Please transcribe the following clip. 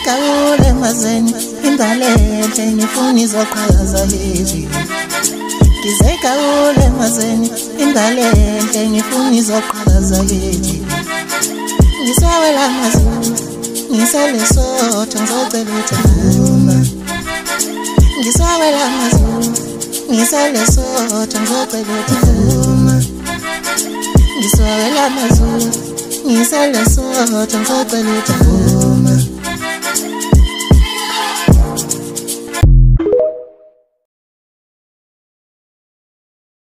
ngizegawule mazeni imbalente ngifuna izoqhaza lezi ngizegawule mazeni imbalente ngifuna izoqhaza lezi ngisawela mazulu ngiselesotho ngizocela uthuma ngisawela mazulu ngiselesotho ngizocela uthuma ngisawela mazulu ngiselesotho ngizocela uthuma